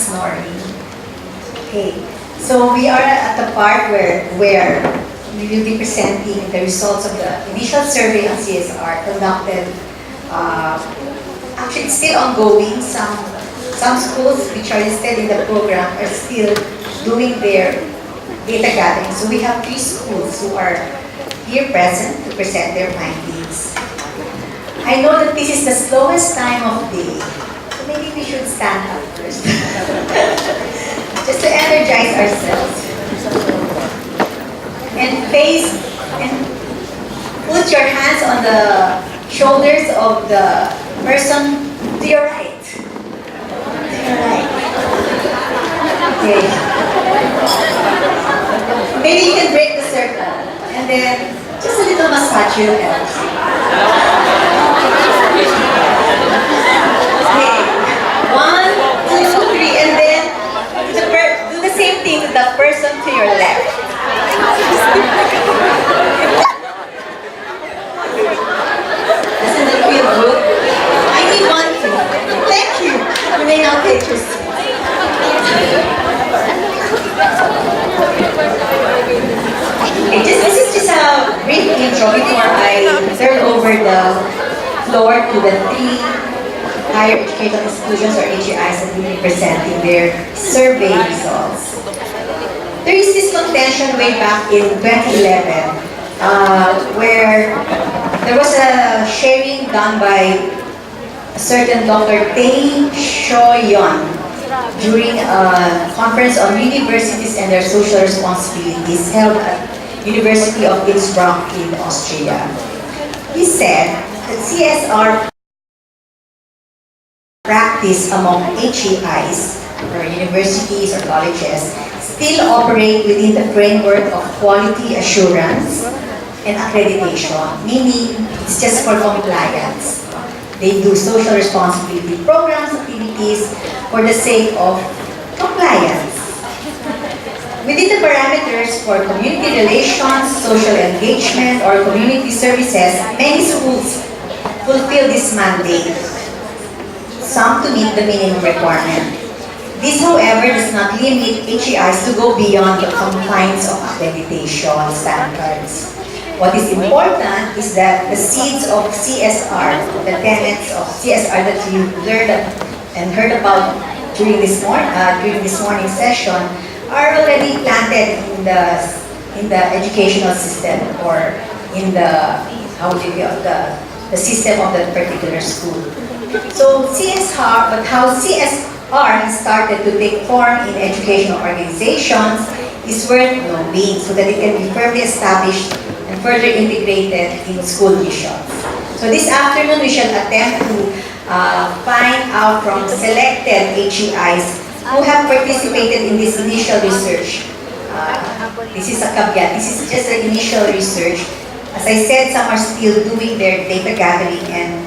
snoring. Okay, so we are at the part where we will be presenting the results of the initial survey on CSR conducted. Actually, it's still ongoing. Some schools which are listed in the program are still doing their data gathering. So we have 3 schools who are here present to present their findings. I know that this is the slowest time of day, so maybe we should stand up first. Just to energize ourselves. And face and put your hands on the shoulders of the person to your right. To your right. Okay. Maybe you can break the circle. And then just a little massage will help. Okay. 1, 2, 3, and then do the same thing to the person to your left. Doesn't that feel good? I need 1, 2. Thank you. You may now take your seat. Okay, this is just a brief intro before I turn over the floor to the 3 higher educational institutions or HEIs that will be presenting their survey results. There is this contention way back in 2011 where there was a sharing done by a certain Dr. Tae Shoyon during a conference on universities and their social responsibilities held at University of Innsbruck in Austria. He said that CSR practice among HEIs or universities or colleges still operate within the framework of quality assurance and accreditation, meaning it's just for compliance. They do social responsibility programs, activities for the sake of compliance. Within the parameters for community relations, social engagement, or community services, many schools fulfill this mandate, some to meet the minimum requirement. This, however, does not limit HEIs to go beyond the confines of accreditation standards. What is important is that the seeds of CSR, the tenets of CSR that you learned and heard about during this morning session, are already planted in the educational system or in the the system of that particular school. So CSR, but how CSR has started to take form in educational organizations is worth knowing so that it can be firmly established and further integrated in school missions. So this afternoon we shall attempt to find out from selected HEIs who have participated in this initial research. This is a caveat, this is just an initial research. As I said, some are still doing their data gathering and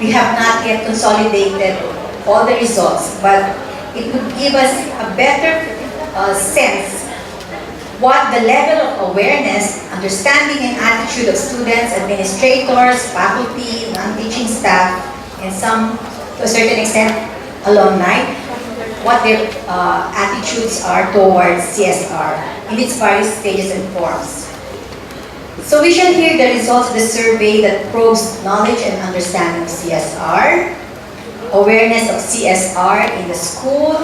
we have not yet consolidated all the results, but it would give us a better sense what the level of awareness, understanding, and attitude of students, administrators, faculty, non-teaching staff, and some, to a certain extent, alumni, what their attitudes are towards CSR in its various stages and forms. So we shall hear the results of the survey that probes knowledge and understanding of CSR, awareness of CSR in the school,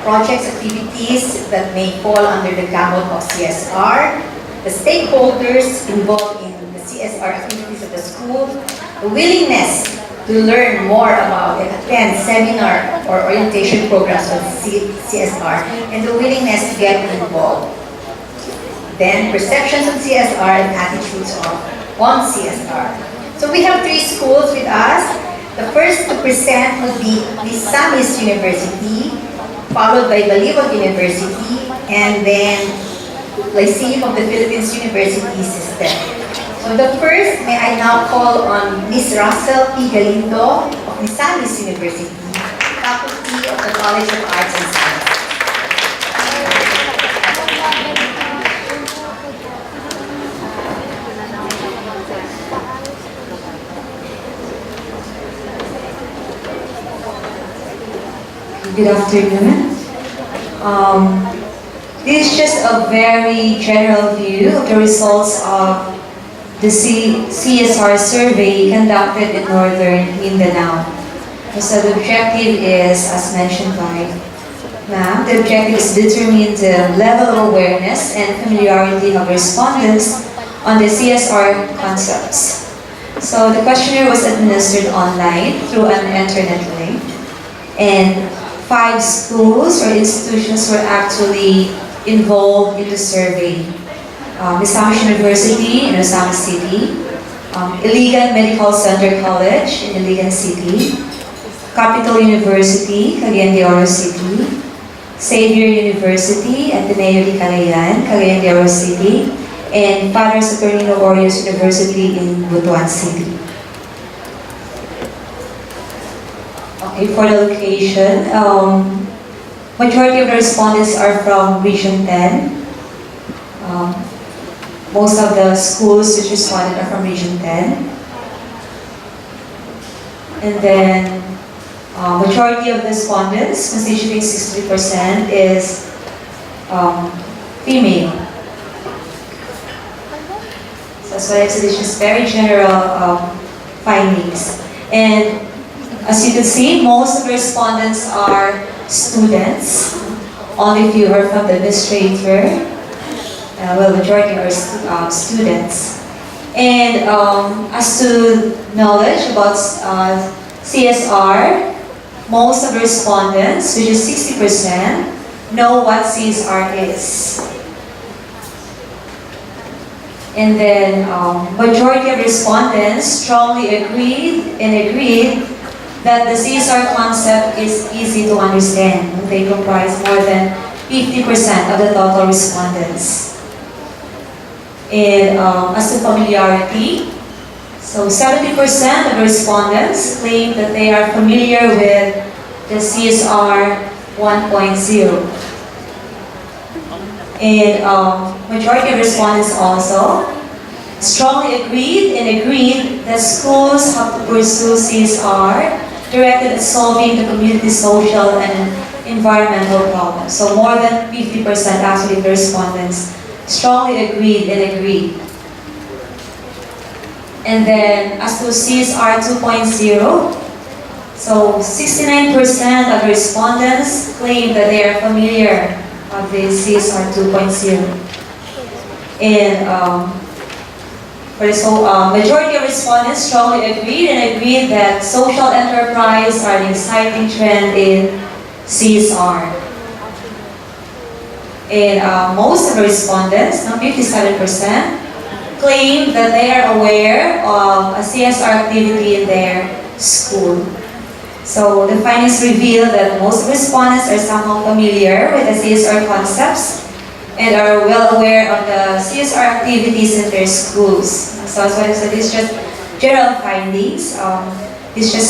projects, activities that may fall under the gamut of CSR, the stakeholders involved in the CSR activities of the school, the willingness to learn more about and attend seminar or orientation programs on CSR, and the willingness to get involved. Then perceptions of CSR and attitudes on CSR. So we have 3 schools with us. The first to present will be Misamis University, followed by Baliwag University, and then Lyceum of the Philippines University System. So the first, may I now call on Ms. Russell P. Galindo of Misamis University, Faculty of the College of Arts and Sciences. Good afternoon. Um, this is just a very general view of the results of the CSR survey conducted in Northern Mindanao. So the objective is, as mentioned by Ma'am, the objective is to determine the level of awareness and familiarity of respondents on the CSR concepts. So the questionnaire was administered online through an internet link, and 5 schools or institutions were actually involved in the survey. Misamis University in Osamis City, Iligan Medical Center College in Iligan City, Capital University, Cagayan de Oro City, Xavier University, Ateneo de Calayan, Cagayan de Oro City, and Father Saturnino Orius University in Butuan City. Okay, for the location, majority of the respondents are from Region 10. Most of the schools which responded are from Region 10. And then, majority of the respondents, constituting 63%, is female. So that's why I said it's just very general findings. And as you can see, most of the respondents are students. Only few are from the administrator. Well, majority are students. And as to knowledge about CSR, most of the respondents, which is 60%, know what CSR is. And then majority of respondents strongly agreed that the CSR concept is easy to understand. They comprise more than 50% of the total respondents. And as to familiarity, so 70% of the respondents claim that they are familiar with the CSR 1.0. And majority of respondents also strongly agreed that schools have to pursue CSR directed at solving the community social and environmental problems. So more than 50% actually of the respondents strongly agreed. And then as to CSR 2.0, so 69% of the respondents claim that they are familiar of the CSR 2.0. And majority of respondents strongly agreed that social enterprise are an exciting trend in CSR. And most of the respondents, 57%, claim that they are aware of a CSR activity in their school. So the findings reveal that most respondents are somehow familiar with the CSR concepts and are well aware of the CSR activities in their schools. So as I said, it's just general findings. This is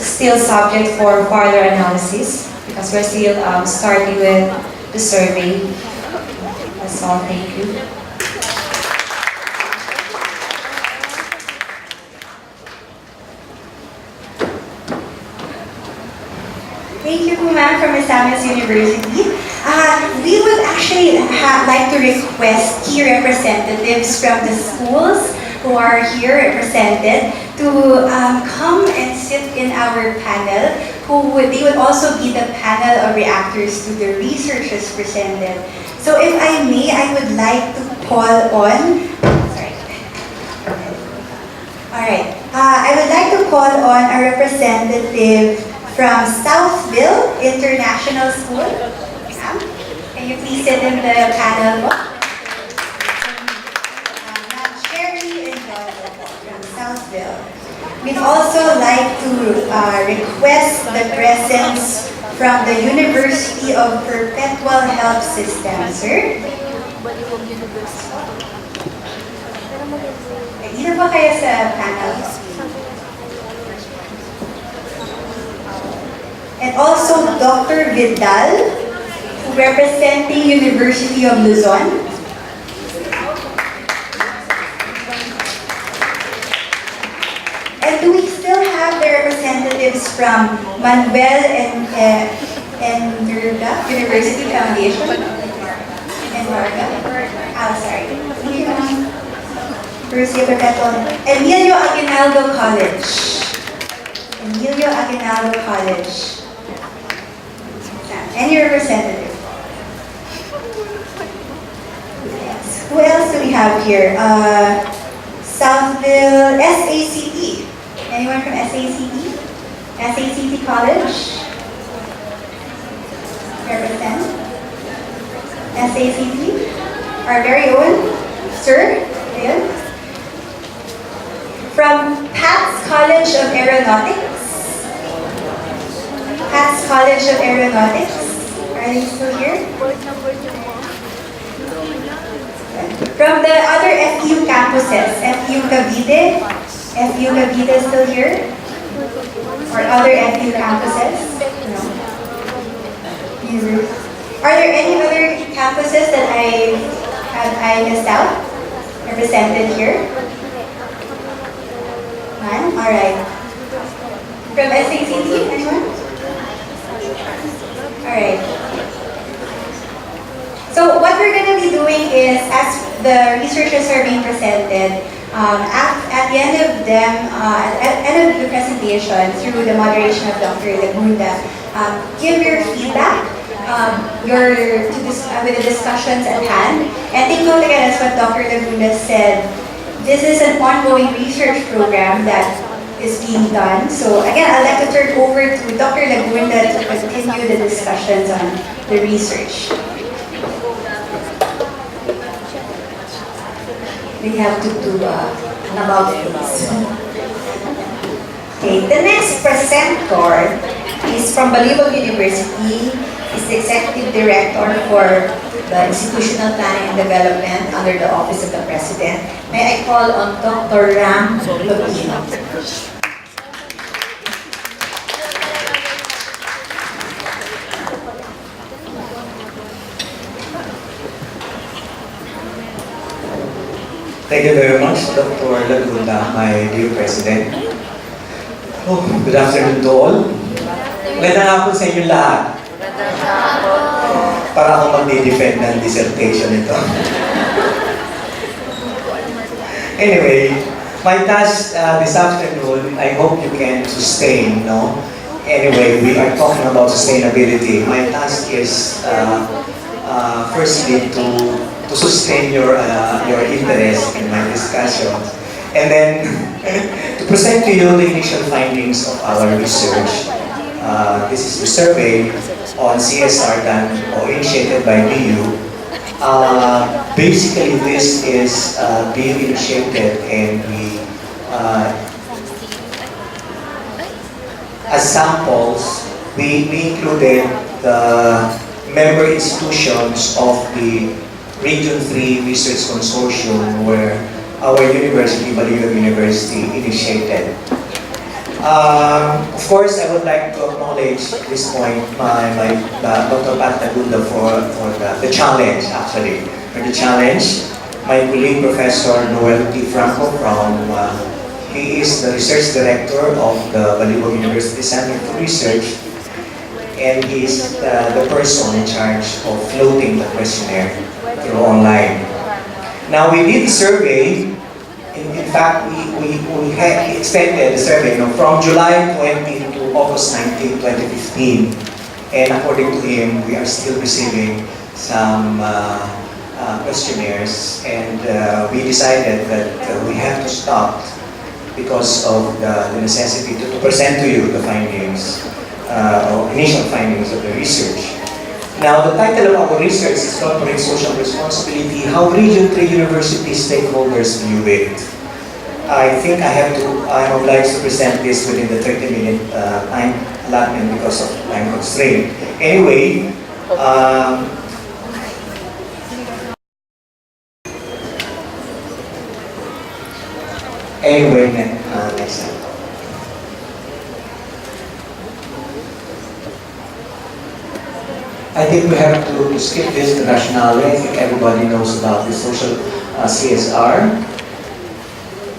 still subject for further analysis because we're still starting with the survey. That's all. Thank you. Thank you, ma'am, from Misamis University. We would actually like to request key representatives from the schools who are here represented to come and sit in our panel. They would also be the panel of reactors to the researchers presented. So if I may, I would like to call on, I would like to call on a representative from Southville International School. Can you please sit in the panel? Sherry and John from Southville. We'd also like to request the presence from the University of Perpetual Health System, sir. Dito ba kayo sa panel? And also Dr. Vidal, representing University of Luzon. And do we still have the representatives from Manuel and and University Foundation. And Varga. Oh, sorry. Thank you, ma'am. University Perpetual. Emilio Aguinaldo College. Emilio Aguinaldo College. Any representative? Yes. Who else do we have here? Southville SACT. Anyone from SACT? SACT College? Represent? SACT? Our very own? Sir? Ayan. From Pat's College of Aeronautics? Pat's College of Aeronautics? Are they still here? From the other FU campuses, FU Cavite? FU Cavite is still here? Or other FU campuses? No. Are there any other campuses that I missed out? Represented here? None? Alright. From SACT, anyone? Alright. So what we're going to be doing is, as the researchers are being presented, at the end of them, at the end of the presentation, through the moderation of Dr. Lagunda, give your feedback with the discussions at hand. And take note again, as what Dr. Lagunda said, this is an ongoing research program that is being done. So again, I'd like to turn over to Dr. Lagunda to continue the discussions on the research. We have to do an about face. Okay, the next presenter is from Baliwag University. He's the Executive Director for the Institutional Planning and Development under the Office of the President. May I call on Dr. Ram Lopino. Thank you very much, Dr. Lagunda, my dear President. Oh, good afternoon to all. Magandang hapon sa inyo lahat. Para ako mag-defend ng dissertation ito. Anyway, my task this afternoon, I hope you can sustain, no? Anyway, we are talking about sustainability. My task is firstly to sustain your interest in my discussions, and then to present to you the initial findings of our research. This is the survey on CSR done or initiated by BU. Basically, this is being initiated, and we, as samples, we included the member institutions of the Region 3 Research Consortium, where our university, Baliwag University, initiated. Of course, I would like to acknowledge at this point my Dr. Pat Lagunda for the challenge, actually. For the challenge, my colleague, Professor Noel T. Franco he is the research director of the Baliwag University Center for Research, and he is the person in charge of floating the questionnaire through online. Now, we did a survey. In fact, we extended the survey from July 20 to August 19, 2015. And according to him, we are still receiving some questionnaires. And we decided that we have to stop because of the necessity to present to you the findings, or initial findings of the research. Now, the title of our research is Corporate Social Responsibility, How Region 3 University Stakeholders View It. I think I'm obliged to present this within the 30-minute time allotment because of time constraint. Anyway, next slide. I think we have to skip this, the rationale. I think everybody knows about the social CSR.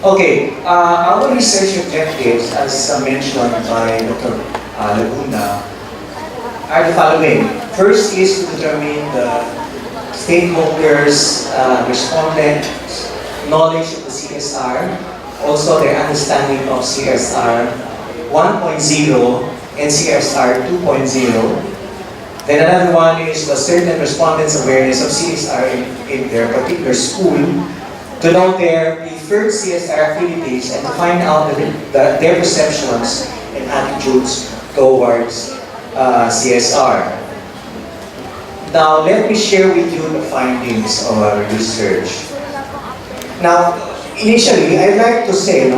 Okay, our research objectives, as mentioned by Dr. Lagunda, are the following. First is to determine the stakeholders, respondents' knowledge of the CSR, also their understanding of CSR 1.0 and CSR 2.0. Then another one is to ascertain respondents' awareness of CSR in their particular school, to know their preferred CSR activities, and to find out their perceptions and attitudes towards CSR. Now, let me share with you the findings of our research. Now, initially, I'd like to say,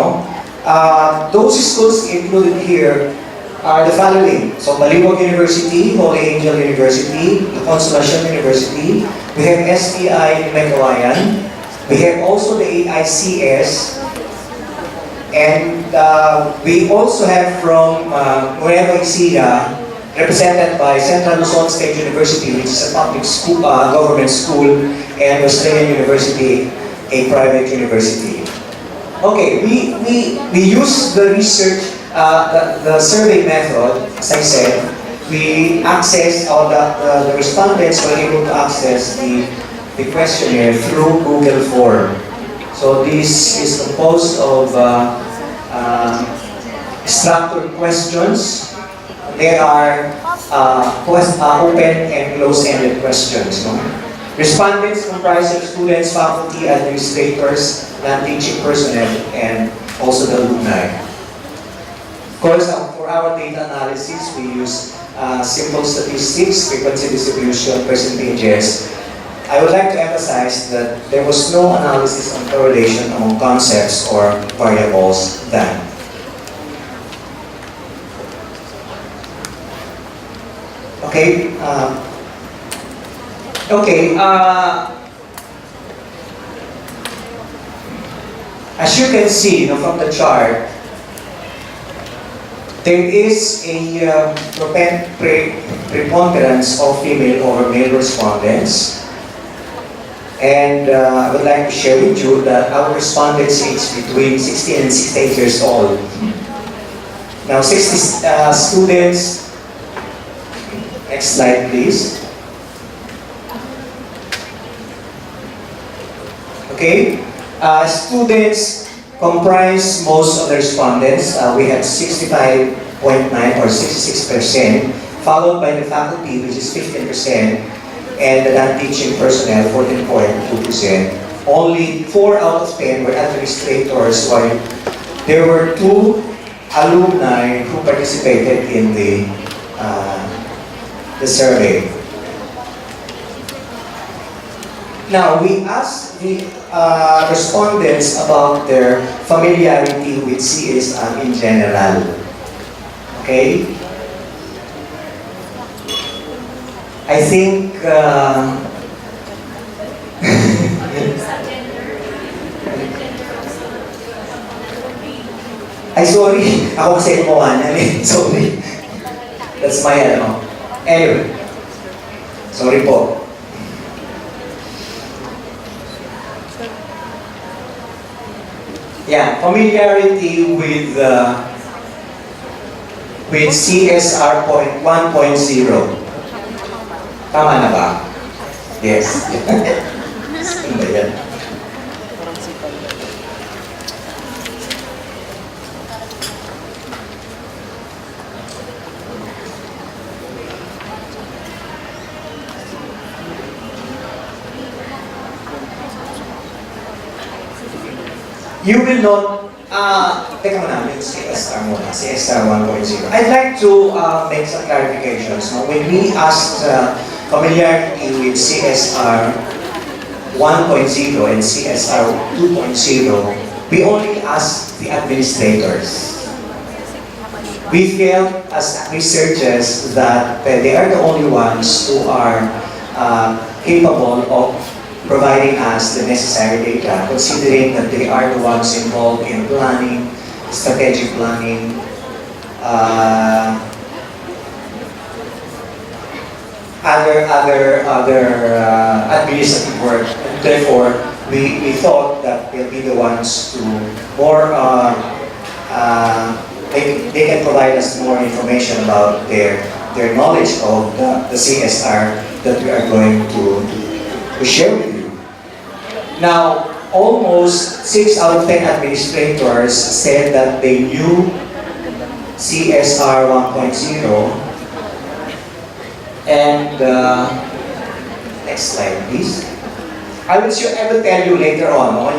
those schools included here are the following. So, Baliwag University, Holy Angel University, La Consolacion University, we have STI in Megawayan, we have also the AICS, and we also have from Nueva Ecija, represented by Central Luzon State University, which is a public school, government school, and Australian University, a private university. Okay, we use the research, the survey method, as I said. We access, or the respondents were able to access the questionnaire through Google form. So this is composed of structured questions. There are open and close-ended questions. Respondents comprise of students, faculty, administrators, non-teaching personnel, and also the alumni. Of course, for our data analysis, we use simple statistics, frequency distribution, percentages. I would like to emphasize that there was no analysis on correlation among concepts or variables done. Okay. As you can see from the chart, there is a preponderance of female over male respondents. And I would like to share with you that our respondents age between 16 and 68 years old. Now, 60 students. Next slide, please. Okay. Students comprise most of the respondents. We had 65.9 or 66%, followed by the faculty, which is 15%, and the non-teaching personnel, 14.2%. Only 4 out of 10 were administrators, while there were 2 alumni who participated in the survey. Now, we asked the respondents about their familiarity with CSR in general. Okay? I think ay, sorry. Ako kasi kumawanan eh. Sorry. That's my Anyway. Sorry po. Yeah, familiarity with CSR 1.0. Tama na ba? Yes. Ano ba yan? You will not, teka muna, yung CSR muna, CSR 1.0. I'd like to make some clarifications. Now, when we asked familiarity with CSR 1.0 and CSR 2.0, we only asked the administrators. We felt as researchers that they are the only ones who are capable of providing us the necessary data, considering that they are the ones involved in planning, strategic planning, other administrative work. And therefore, we thought that they'll be the ones to more, they can provide us more information about their their knowledge of the CSR that we are going to share with you. Now, almost 6 out of 10 administrators said that they knew CSR 1.0. And next slide, please. I will tell you later on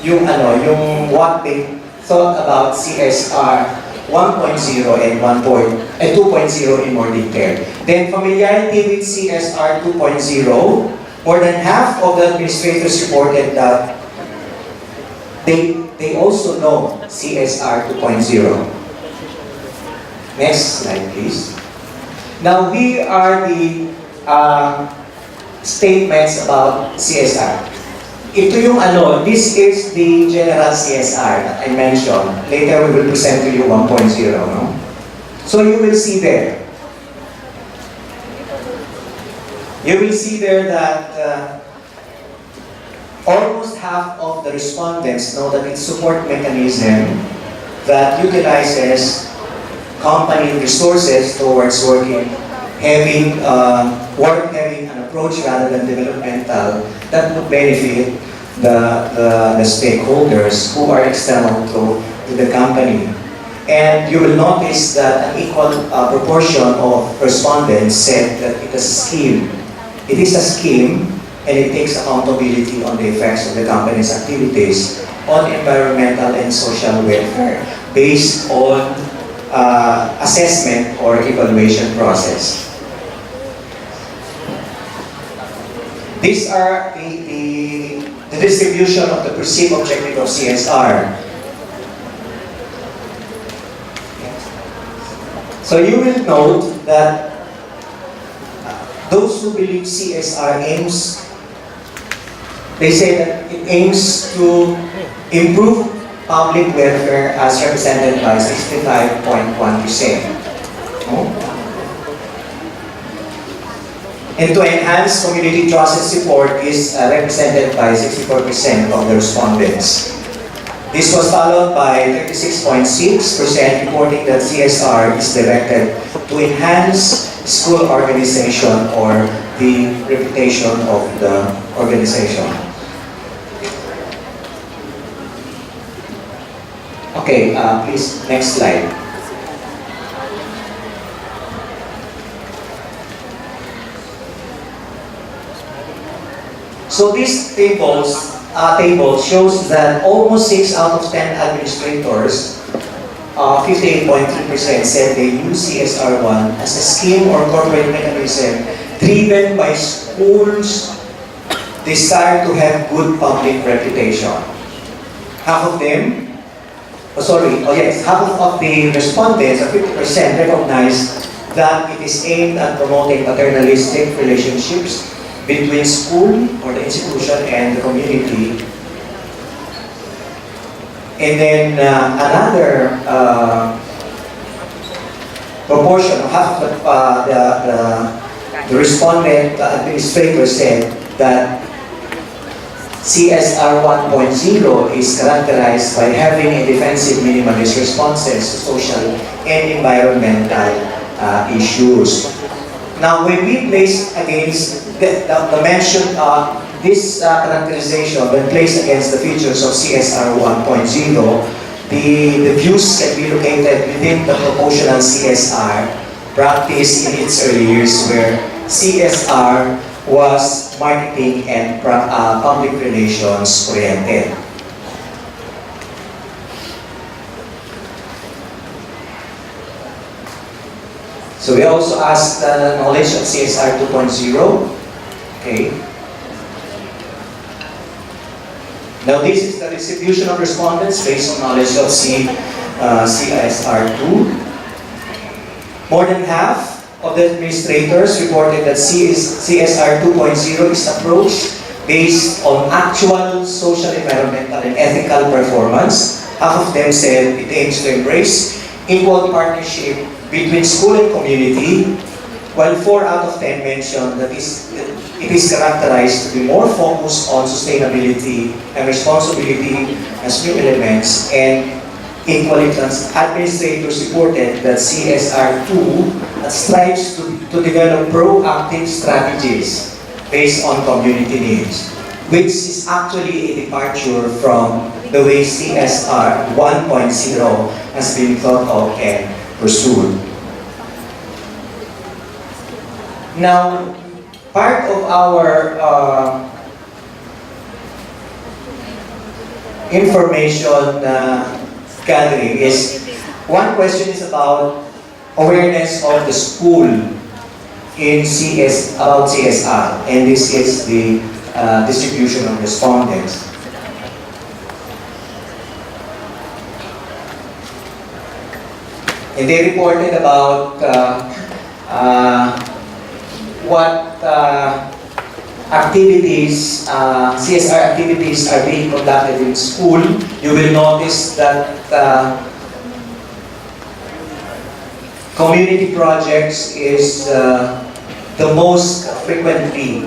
yung what they thought about CSR 1.0 and 2.0 in more detail. Then familiarity with CSR 2.0, more than half of the administrators reported that they also know CSR 2.0. Next slide, please. Now, here are the statements about CSR. Ito yung this is the general CSR that I mentioned. Later, we will present to you 1.0, no? So you will see there. You will see there that almost half of the respondents know that it's support mechanism that utilizes company resources towards having an approach rather than developmental that would benefit the stakeholders who are external to the company. And you will notice that an equal proportion of respondents said that it is a scheme. It is a scheme and it takes accountability on the effects of the company's activities on environmental and social welfare based on assessment or evaluation process. These are the distribution of the perceived objective of CSR. So you will note that those who believe CSR they say that it aims to improve public welfare as represented by 65.1%. And to enhance community trust and support is represented by 64% of the respondents. This was followed by 36.6% reporting that CSR is directed to enhance school organization or the reputation of the organization. Okay, please, next slide. So this table shows that almost 6 out of 10 administrators, 58.3% said they use CSR1 as a scheme or corporate mechanism driven by schools' desire to have good public reputation. Half of the respondents, 50%, recognize that it is aimed at promoting paternalistic relationships between school or the institution and the community. And then another proportion, half of the respondent administrators said that CSR 1.0 is characterized by having a defensive minimalist responses to social and environmental issues. Now, when we place against the mentioned this characterization, when placed against the features of CSR 1.0, the views can be located within the proportional CSR practice in its early years, where CSR was marketing and public relations oriented. So we also asked the knowledge of CSR 2.0. Okay. Now this is the distribution of respondents based on knowledge of CSR 2. More than half of the administrators reported that CSR 2.0 is approached based on actual social, environmental, and ethical performance. Half of them said it aims to embrace equal partnership between school and community, while 4 out of 10 mentioned that it is characterized to be more focused on sustainability and responsibility as new elements, and equally administrators reported that CSR 2 at strives to develop proactive strategies based on community needs, which is actually a departure from the way CSR 1.0 has been thought of and pursued. Now, part of our information gathering is, one question is about awareness of the school in about CSR, and this is the distribution of respondents. And they reported about what activities, CSR activities are being conducted in school. You will notice that community projects is the most frequently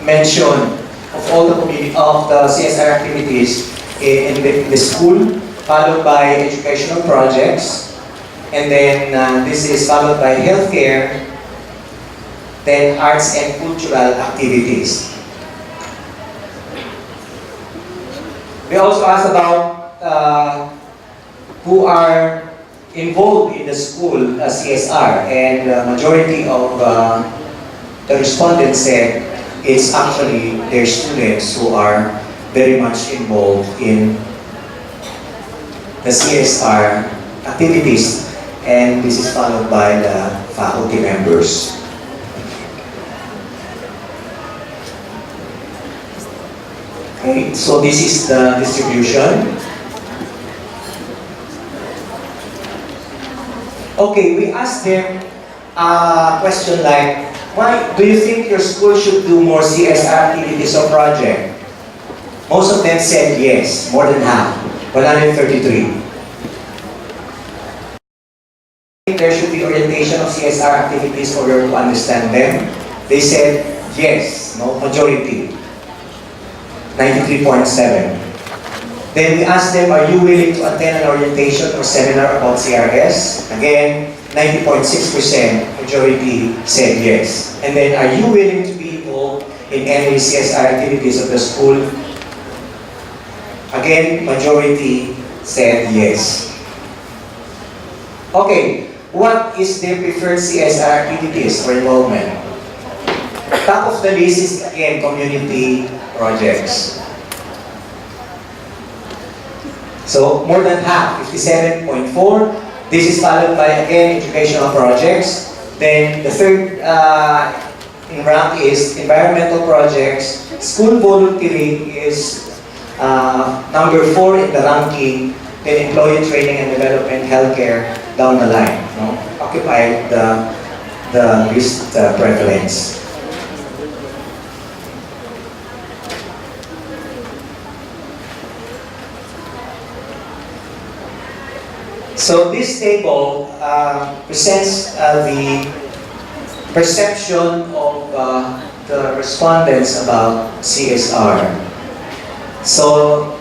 mentioned of all the CSR activities in the school, followed by educational projects, and then this is followed by healthcare, then arts and cultural activities. We also asked about who are involved in the school CSR, and the majority of the respondents said it's actually their students who are very much involved in the CSR activities, and this is followed by the faculty members. Okay, so this is the distribution. Okay, we asked them a question like, why do you think your school should do more CSR activities or project? Most of them said yes, more than half, 133. There should be orientation of CSR activities for you to understand them. They said yes, no, majority, 93.7. Then we asked them, are you willing to attend an orientation or seminar about CRS? Again, 90.6% majority said yes. And then, are you willing to be involved in any CSR activities of the school? Again, majority said yes. Okay, what is their preferred CSR activities for involvement? Top of the list is, again, community projects. So more than half, 57.4. This is followed by, again, educational projects. Then the third in rank is environmental projects. School volunteering is number 4 in the ranking. Then employee training and development, healthcare, down the line. No? Occupied the least prevalence. So this table presents the perception of the respondents about CSR. So,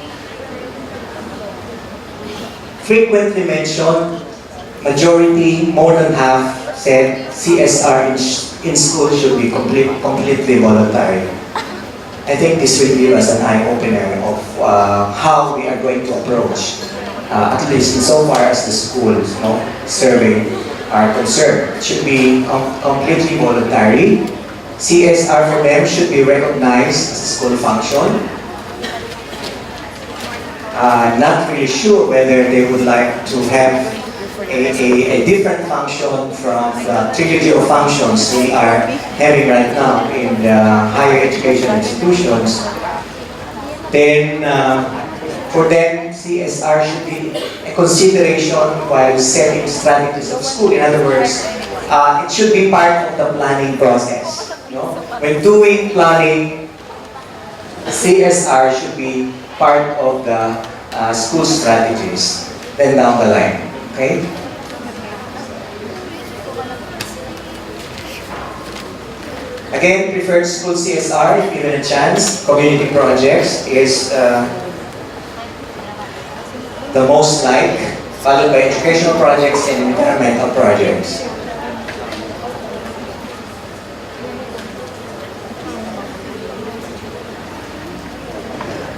frequently mentioned, majority, more than half, said CSR in school should be completely voluntary. I think this will give us an eye-opener of how we are going to approach, at least insofar as the schools survey are concerned. It should be completely voluntary. CSR for them should be recognized as a school function. Not really sure whether they would like to have a different function from the trilogy of functions we are having right now in the higher education institutions. Then, for them, CSR should be a consideration while setting strategies of school. In other words, it should be part of the planning process. When doing planning, CSR should be part of the school strategies, then down the line. Okay? Again, preferred school CSR, if given a chance. Community projects is the most liked, followed by educational projects and environmental projects.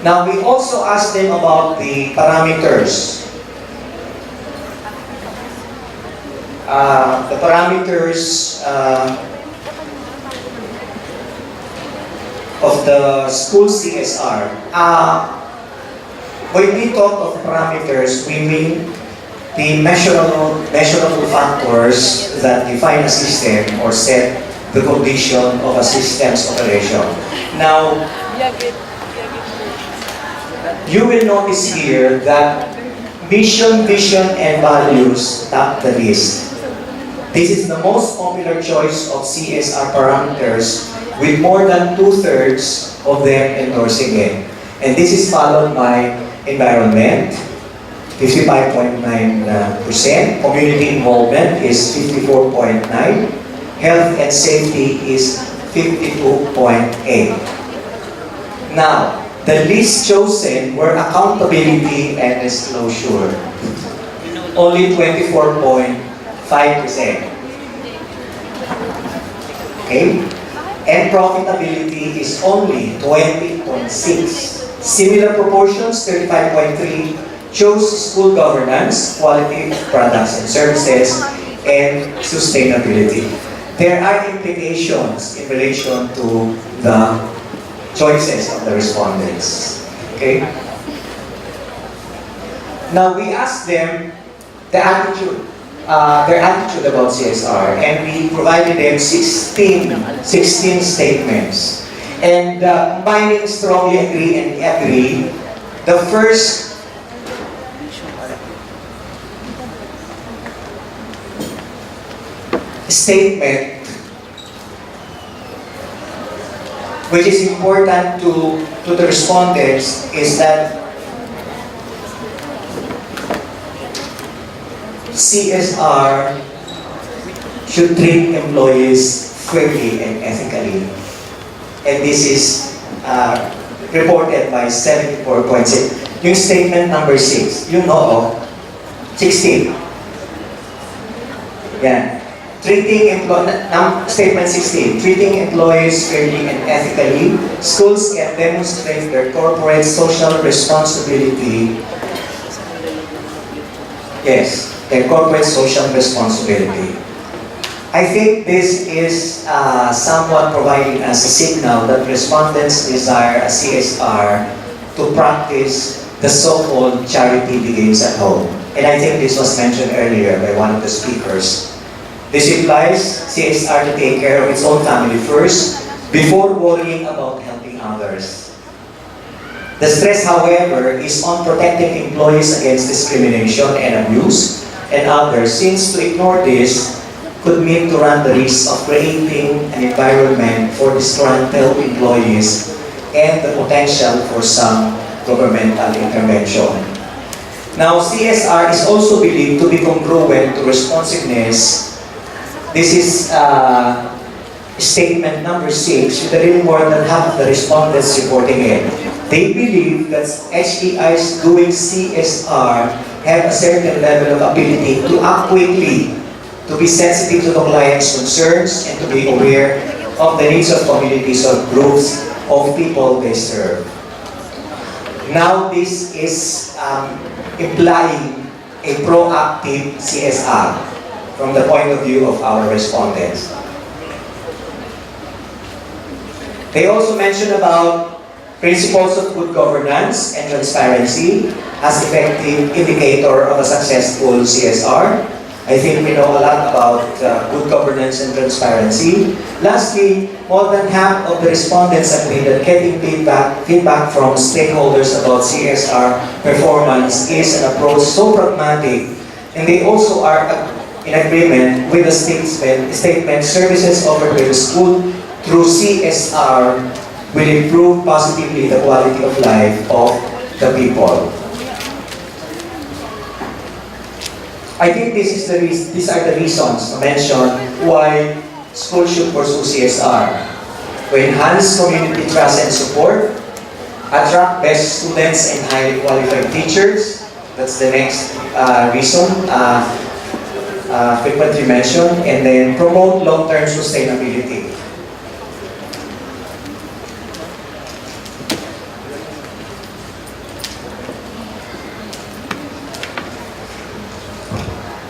Now, we also asked them about the parameters. The parameters of the school CSR. When we talk of parameters, we mean the measurable factors that define a system or set the condition of a system's operation. Now, you will notice here that mission, vision, and values top the list. This is the most popular choice of CSR parameters, with more than 2/3 of them endorsing it. And this is followed by environment, 55.9%, community involvement is 54.9%, health and safety is 52.8%. Now, the list chosen were accountability and disclosure, only 24.5%. Okay? And profitability is only 20.6%. Similar proportions, 35.3%, chose school governance, quality of products and services, and sustainability. There are implications in relation to the choices of the respondents. Okay? Now we asked them their attitude about CSR, and we provided them 16 statements. And combining strongly agree and agree, the first statement, which is important to the respondents, is that CSR should treat employees fairly and ethically. And this is reported by 74.6. Yung statement number 6, you know, 16. Yeah. Statement 16, treating employees fairly and ethically, schools can demonstrate their corporate social responsibility. Yes, their corporate social responsibility. I think this is somewhat providing us a signal that respondents desire a CSR to practice the so-called charity begins at home. And I think this was mentioned earlier by one of the speakers. This implies CSR to take care of its own family first before worrying about helping others. The stress, however, is on protecting employees against discrimination and abuse and others, since to ignore this could mean to run the risk of creating an environment for disgruntled employees and the potential for some governmental intervention. Now, CSR is also believed to be congruent to responsiveness. This is statement number 6, with a little more than half of the respondents reporting it. They believe that HEIs doing CSR have a certain level of ability to act quickly, to be sensitive to the client's concerns, and to be aware of the needs of communities or groups of people they serve. Now, this is implying a proactive CSR from the point of view of our respondents. They also mentioned about principles of good governance and transparency as effective indicator of a successful CSR. I think we know a lot about good governance and transparency. Lastly, more than half of the respondents agree that getting feedback from stakeholders about CSR performance is an approach so pragmatic, and they also are in agreement with the statement services offered by the school through CSR will improve positively the quality of life of the people. I think these are the reasons to mention why schools should pursue CSR. To enhance community trust and support, attract best students and highly qualified teachers. That's the next reason frequently mentioned. And then promote long-term sustainability.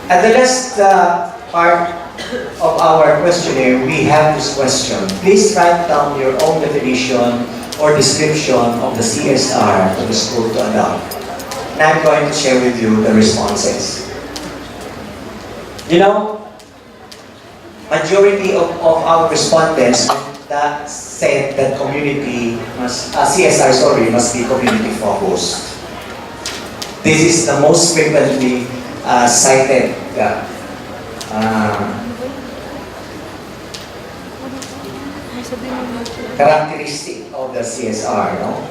At the last part of our questionnaire, we have this question. Please write down your own definition or description of the CSR for the school to adopt. And I'm going to share with you the responses. You know, majority of our respondents that said that CSR, must be community focused. This is the most frequently cited characteristic of the CSR. No?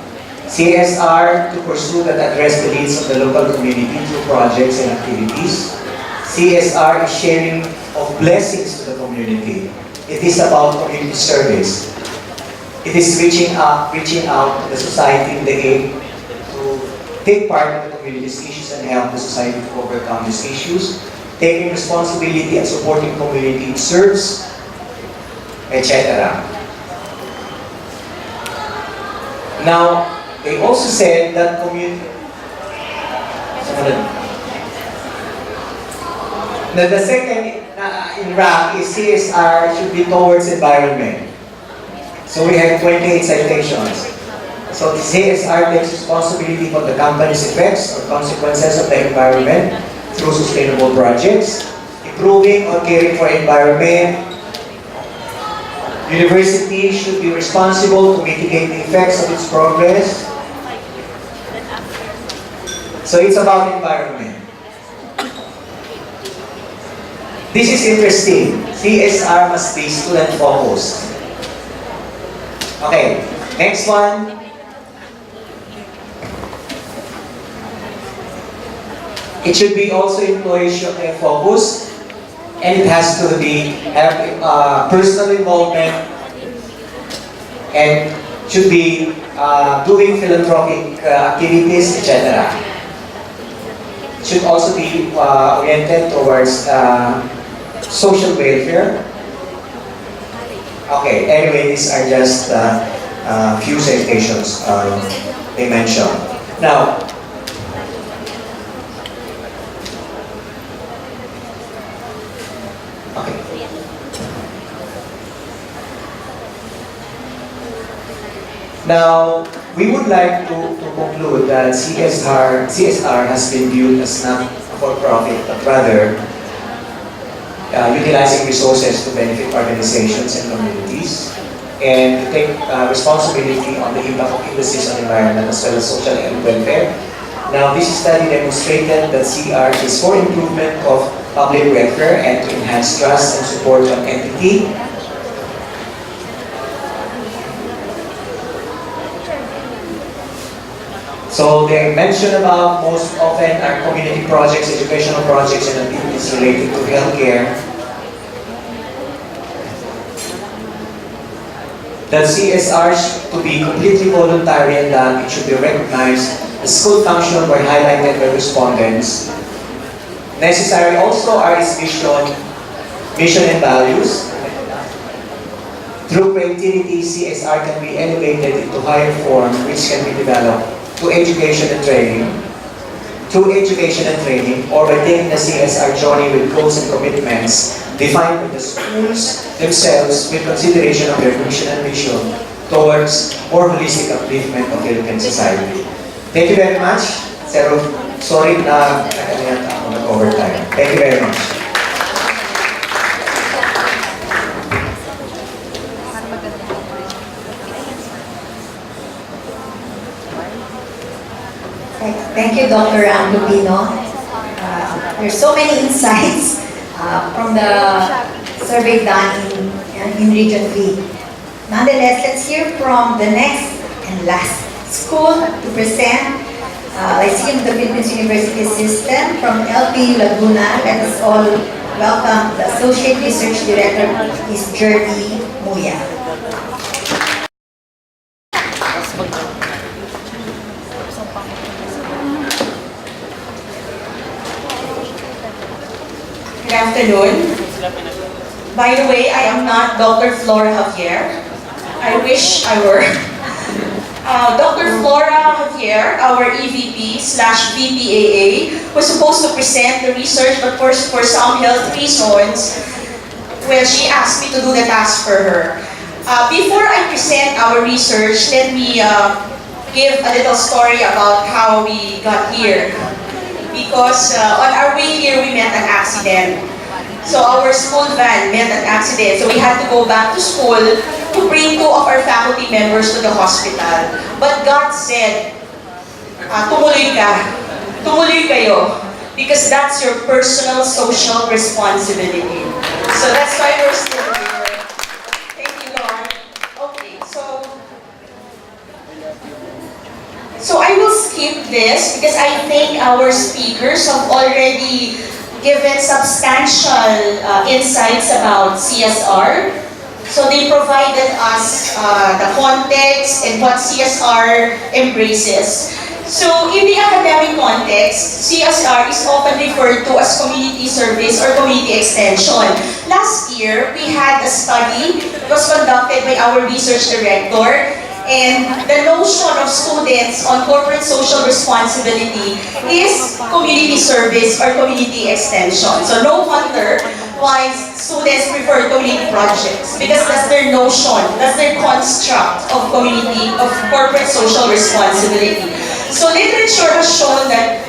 CSR to pursue that address the needs of the local community through projects and activities. CSR is sharing of blessings to the community. It is about community service. It is reaching out to the society in the aim to take part in the community's issues and help the society to overcome these issues, taking responsibility and supporting community it serves, etc. Now, they also said that the second in rank is CSR should be towards environment. So we have 28 citations. So the CSR takes responsibility for the company's effects or consequences of the environment through sustainable projects, improving or caring for environment. University should be responsible to mitigate the effects of its progress. So it's about environment. This is interesting. CSR must be student focused. Okay, next one. It should be also employee focused, and it has to have personal involvement and should be doing philanthropic activities, etc. Should also be oriented towards social welfare. Okay, anyway, these are just few citations they mentioned. Now, okay. Now, we would like to conclude that CSR has been viewed as not for profit, but rather utilizing resources to benefit organizations and communities, and to take responsibility on the impact of industries on environment as well as social and welfare. Now, this study demonstrated that CR is for improvement of public welfare and to enhance trust and support of an entity. So they mention about most often are community projects, educational projects, and activities related to healthcare. The CSRs to be completely voluntary and that it should be recognized. The school function were highlighted by respondents. Necessary also are its mission and values. Through creativity, CSR can be elevated into higher form which can be developed to education and training, through education and training, or by taking the CSR journey with goals and commitments defined by the schools themselves with consideration of their mission and vision towards more holistic upliftment of Philippine society. Thank you very much. Sorry na ako nag-overtime. Thank you very much. Thank you, Dr. Lupino. There's so many insights from the survey done in Region 3. Nonetheless, let's hear from the next and last school to present. Lyceum of the Philippines University System from LPU Laguna. Let us all welcome the Associate Research Director, Ms. Jerby Muya. Good afternoon. By the way, I am not Dr. Flor Javier. I wish I were. Dr. Flora Javier, our EVP slash VPAA, was supposed to present the research, but for some health reasons, well, she asked me to do the task for her. Before I present our research, let me give a little story about how we got here. Because on our way here, we met an accident. So our school van met an accident. So we had to go back to school to bring two of our faculty members to the hospital. But God said, tumuloy ka. Tumuloy kayo. Because that's your personal social responsibility. So that's why we're still here. Thank you, Lord. Okay, so I will skip this because I think our speakers have already given substantial insights about CSR. So they provided us the context and what CSR embraces. So in the academic context, CSR is often referred to as community service or community extension. Last year, we had a study that was conducted by our research director, and the notion of students on corporate social responsibility is community service or community extension. So no wonder why students prefer community projects, because that's their notion, that's their construct of corporate social responsibility. So literature has shown that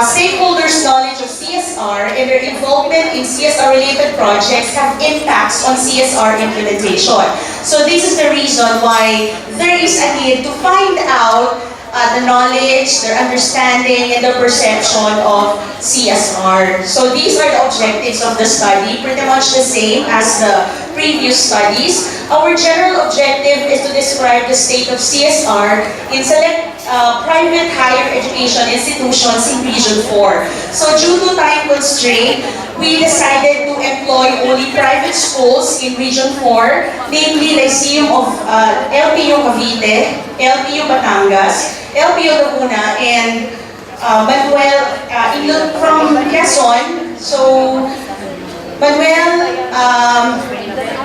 stakeholders' knowledge of CSR and their involvement in CSR-related projects have impacts on CSR implementation. So this is the reason why there is a need to find out the knowledge, their understanding, and their perception of CSR. So these are the objectives of the study, pretty much the same as the previous studies. Our general objective is to describe the state of CSR in select private higher education institutions in Region 4. So due to time constraint, we decided to employ only private schools in Region 4, namely Lyceum of LPU Cavite, LPU Batangas, LPU Laguna, and Manuel from Quezon. So Manuel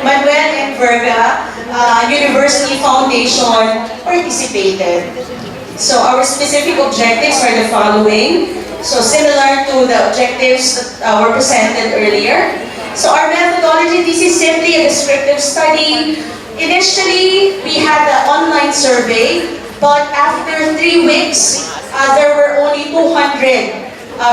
and Verga University Foundation participated. So our specific objectives are the following. So similar to the objectives that were presented earlier. So our methodology, this is simply a descriptive study. Initially, we had an online survey, but after 3 weeks, there were only 200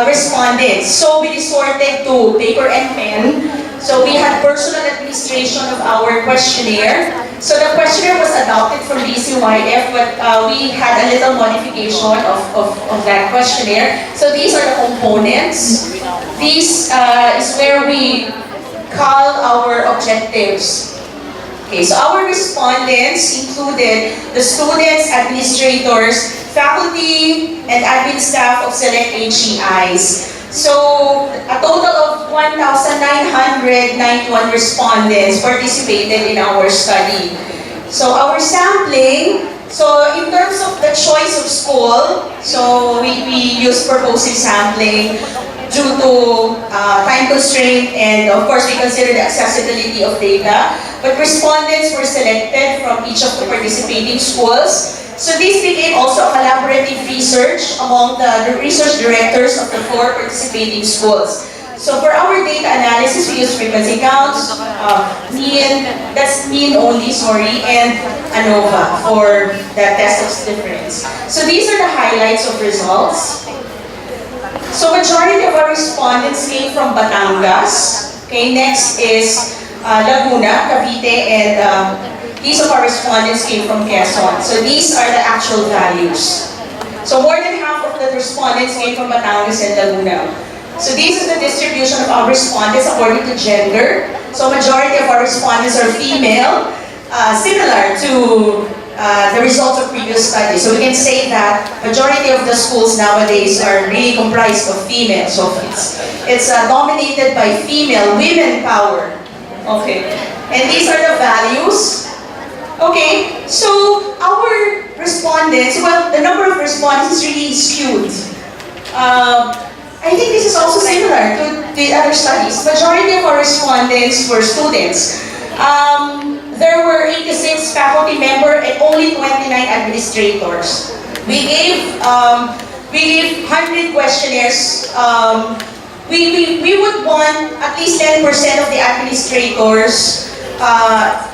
respondents. So we resorted to paper and pen. So we had personal administration of our questionnaire. So the questionnaire was adopted from DCYF, but we had a little modification of that questionnaire. So these are the components. This is where we call our objectives. Okay, so our respondents included the students, administrators, faculty, and admin staff of select HEIs. So, a total of 1,991 respondents participated in our study. So, our sampling, so in terms of the choice of school, so we used purposive sampling due to time constraint, and of course we consider the accessibility of data. But respondents were selected from each of the participating schools. So this became also a collaborative research among the research directors of the 4 participating schools. So for our data analysis, we use frequency counts, mean, that's mean only, sorry, and ANOVA for the test of difference. So these are the highlights of results. So majority of our respondents came from Batangas. Okay, next is Laguna, Cavite, and these of our respondents came from Quezon. So these are the actual values. So more than half of the respondents came from Batangas and Laguna. So this is the distribution of our respondents according to gender. So majority of our respondents are female, similar to the results of previous studies. So we can say that majority of the schools nowadays are really comprised of female. So it's dominated by female, women power. Okay, and these are the values. Okay, so our respondents, well, the number of respondents is really skewed. I think this is also similar to the other studies. Majority of our respondents were students. there were 86 faculty members and only 29 administrators. We gave 100 questionnaires. We would want at least 10% of the administrators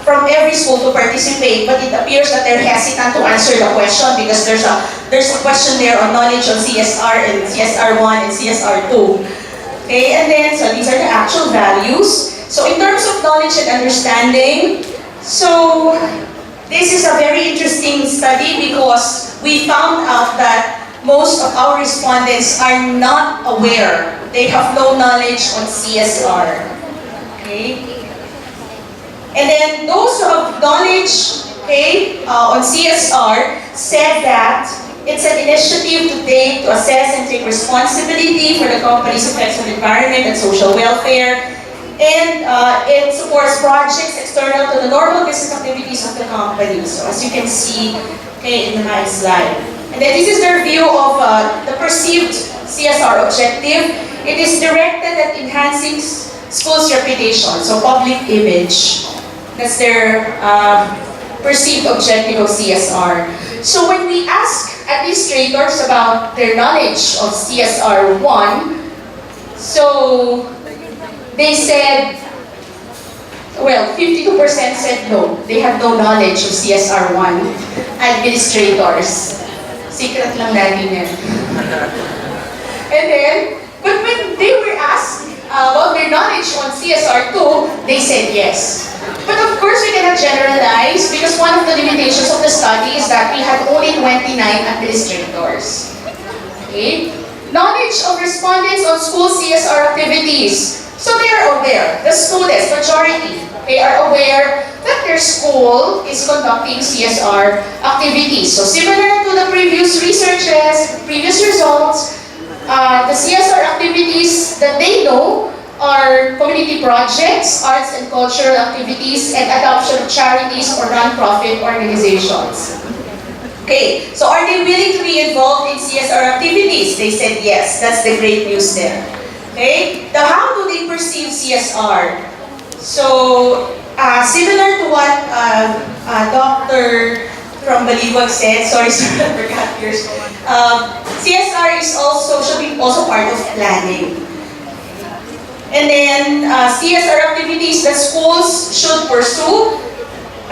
from every school to participate, but it appears that they're hesitant to answer the question because there's a question there on knowledge on CSR and CSR1 and CSR2. Okay, and then, so these are the actual values. So in terms of knowledge and understanding, so this is a very interesting study because we found out that most of our respondents are not aware. They have no knowledge on CSR. Okay? And then those who have knowledge, okay, on CSR said that it's an initiative today to assess and take responsibility for the company's effects on the environment and social welfare. And it supports projects external to the normal business activities of the company. So as you can see, okay, in my slide. And then this is their view of the perceived CSR objective. It is directed at enhancing school's reputation, so public image. That's their perceived objective of CSR. So when we ask administrators about their knowledge of CSR1, so they said, well, 52% said no. They have no knowledge of CSR1 administrators. Secret lang natin yan. And then, but when they were asked about their knowledge on CSR2, they said yes. But of course, we cannot generalize because one of the limitations of the study is that we had only 29 administrators. Okay? Knowledge of respondents on school CSR activities. So they are aware, the students, majority, they are aware that their school is conducting CSR activities. So similar to the previous researches, previous results, the CSR activities that they know are community projects, arts and cultural activities, and adoption of charities or non-profit organizations. Okay, so are they willing to be involved in CSR activities? They said yes. That's the great news there. Okay, now how do they perceive CSR? So, similar to what Dr. from Baliwag said, sorry sir, I forgot yours. CSR is should be also part of planning. And then CSR activities that schools should pursue,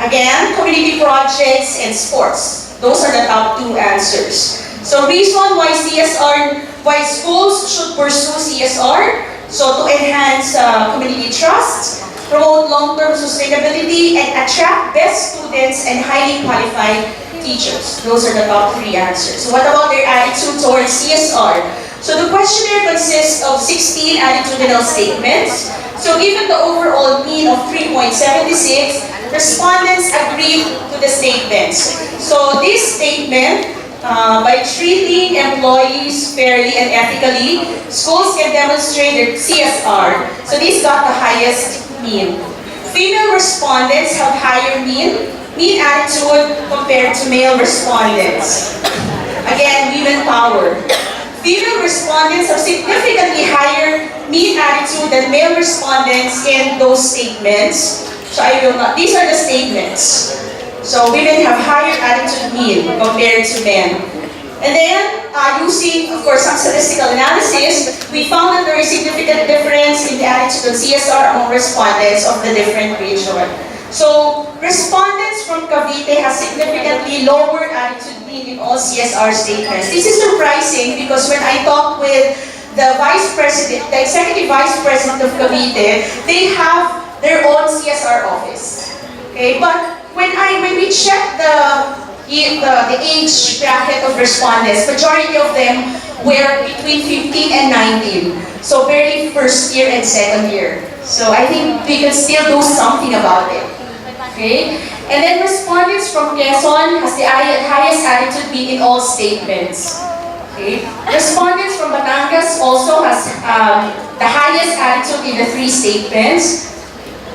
again, community projects and sports. Those are the top two answers. So reason why schools should pursue CSR, so to enhance community trust, promote long-term sustainability, and attract best students and highly qualified teachers. Those are the top three answers. So what about their attitude towards CSR? So the questionnaire consists of 16 attitudinal statements. So given the overall mean of 3.76, respondents agreed to the statements. So this statement, by treating employees fairly and ethically, schools can demonstrate their CSR. So this got the highest mean. Female respondents have higher mean attitude compared to male respondents. Again, women power. Female respondents have significantly higher mean attitude than male respondents in those statements. So I will not, these are the statements. So women have higher attitude mean compared to men. And then, using, of course, some statistical analysis, we found that there is significant difference in the attitude of CSR among respondents of the different regions. So, respondents from Cavite have significantly lower attitude mean in all CSR statements. This is surprising because when I talked with the vice president, the executive vice president of Cavite, they have their own CSR office. Okay, but when we check the age bracket of respondents, majority of them were between 15 and 19. So barely first year and second year. So I think we can still do something about it. Okay? And then respondents from Quezon has the highest attitude mean in all statements. Okay? Respondents from Batangas also has the highest attitude in the three statements.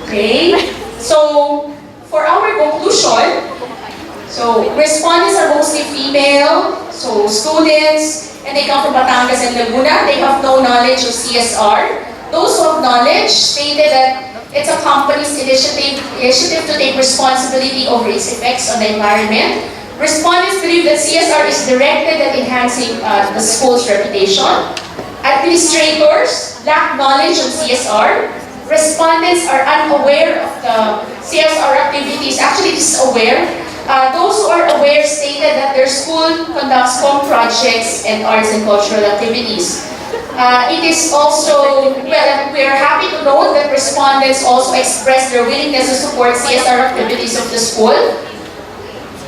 Okay? So, for our conclusion, so respondents are mostly female, so students, and they come from Batangas and Laguna. They have no knowledge of CSR. Those who have knowledge stated that It's a company's initiative to take responsibility over its effects on the environment. Respondents believe that CSR is directed at enhancing the school's reputation. Administrators lack knowledge on CSR. Respondents are unaware of the CSR activities, actually disaware. Those who are aware stated that their school conducts home projects and arts and cultural activities. It is also, well, we are happy to note that respondents also expressed their willingness to support CSR activities of the school.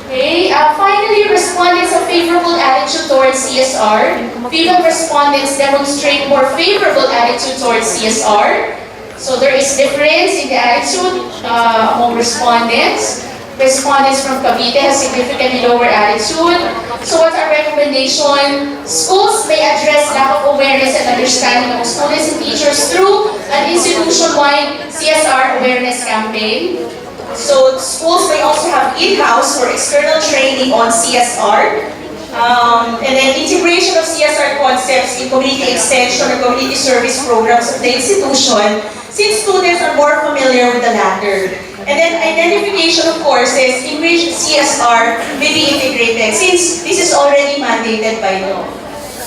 Okay. Finally, respondents have favorable attitude towards CSR. Female respondents demonstrate more favorable attitude towards CSR. So there is difference in the attitude among respondents. Respondents from Cavite have significantly lower attitude. So what's our recommendation? Schools may address lack of awareness and understanding of students and teachers through an institution-wide CSR awareness campaign. So schools may also have in-house or external training on CSR. And then integration of CSR concepts in community extension and community service programs of the institution, since students are more familiar with the latter. And then identification of courses in which CSR may be integrated, since this is already mandated by law.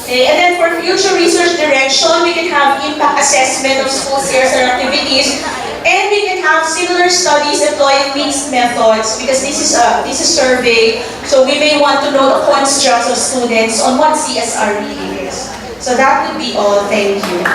Okay. And then for future research direction, we can have impact assessment of school CSR activities. And we can have similar studies employing mixed methods because this is a survey, so we may want to know the constructs of students on what CSR really is. So that would be all. Thank you.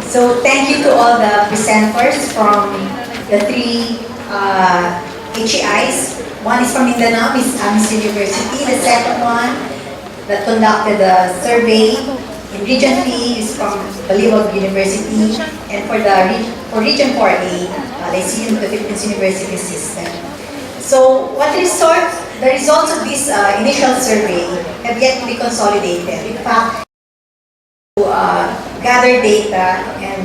So thank you to all the presenters from the three HEIs. One is from Mindanao, Miss University. The second one that conducted the survey in Region 3 is from Baliwag University. And for Region 4A, the Philippines University System. So the results of this initial survey have yet to be consolidated. In fact, to gather data and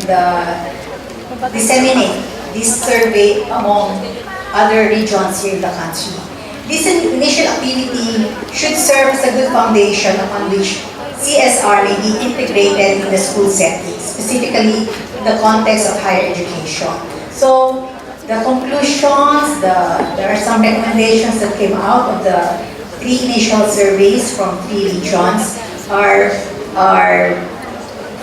disseminate this survey among other regions here in the country. This initial activity should serve as a good foundation upon which CSR may be integrated in the school setting, specifically in the context of higher education. So the conclusions, there are some recommendations that came out of the three initial surveys from three regions are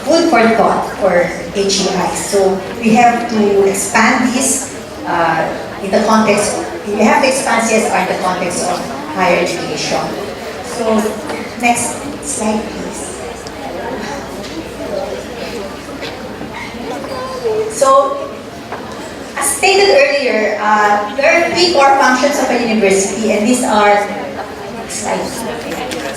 food for thought for HEI. So we have to expand this in the context, we have to expand CSR in the context of higher education. So next slide please. So as stated earlier, there are three core functions of a university, and these are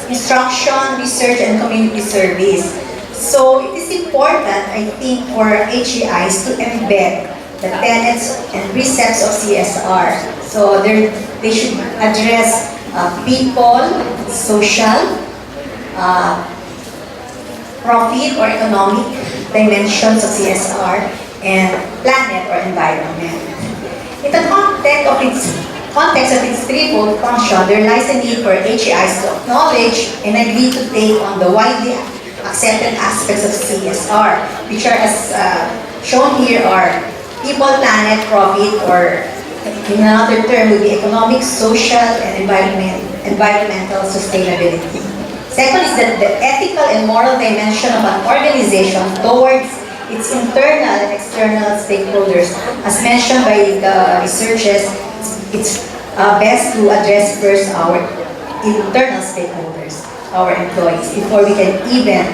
instruction, research, and community service. So it is important, I think, for HEIs to embed the tenets and precepts of CSR. So they should address people, social, profit or economic dimensions of CSR, and planet or environment. In the context of its threefold function, there lies a need for HEIs to acknowledge and agree to take on the widely accepted aspects of CSR, which are, as shown here, are people, planet, profit, or in another term would be economic, social, and environmental sustainability. Second is that the ethical and moral dimension of an organization towards its internal and external stakeholders. As mentioned by the researchers, it's best to address first our internal stakeholders, our employees, before we can even